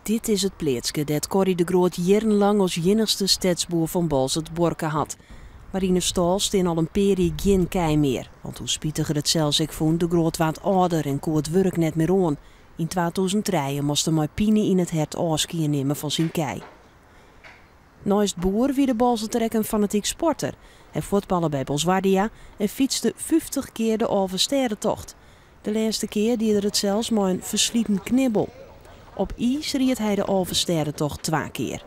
Dit is het pleetske dat Corrie de Groot jarenlang als enigste stadsboer van Balzert borken had. Maar in de stal staan al een peri geen kei meer. Want hoe spietiger het zelfs ik vond, de Groot wat ouder en kon het werk net meer aan. In 2003 moest hij pine in het hert afskiën nemen van zijn kei. Naast boer wie de Balzertrek een fanatiek sporter. Hij voetballen bij Boswardia en fietste 50 keer de Alversterrentocht. De laatste keer deed het zelfs met een verslieten knibbel. Op ijs ried hij de Alversterrentocht 2 keer.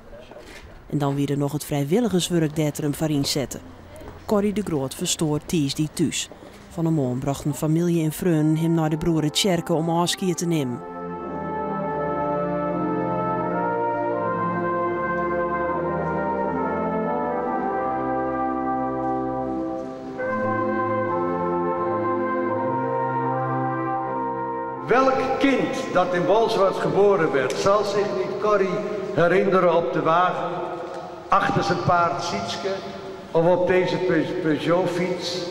En dan weer nog het vrijwilligerswerk dat er hem voor inzetten. Corrie de Groot verstoort Ties die thuis. Van een man brachten familie en vrienden hem naar de broer Tjerke om afskiën te nemen. Welk kind dat in Balzert geboren werd, zal zich niet Corrie herinneren op de wagen, achter zijn paard Sietske of op deze Peugeot-fiets?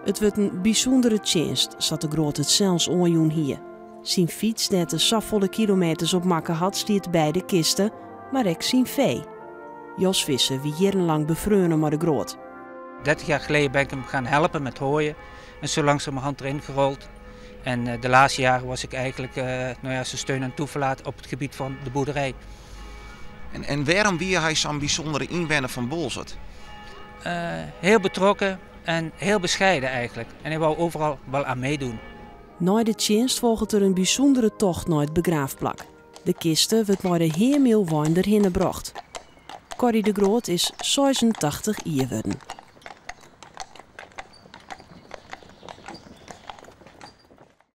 Het werd een bijzondere tjenst, zat de Groot het zelfs onjoen hier. Zijn fiets dat de zoveel kilometers op makken had, stiet bij de kisten, maar ook zijn vee. Jos Visser wie jarenlang bevreugde maar de Groot. 30 jaar geleden ben ik hem gaan helpen met hooien en zo langzamerhand erin gerold. En de laatste jaren was ik eigenlijk zijn steun en toeverlaat op het gebied van de boerderij. En waarom wie hij zo'n bijzondere inwoner van Balzert? Heel betrokken en heel bescheiden eigenlijk. En hij wou overal wel aan meedoen. Na de tjenst volgt er een bijzondere tocht naar het begraafplak. De kisten wordt naar de Heermeelwijn erheen gebracht. Corrie de Groot is 86 jaar geworden.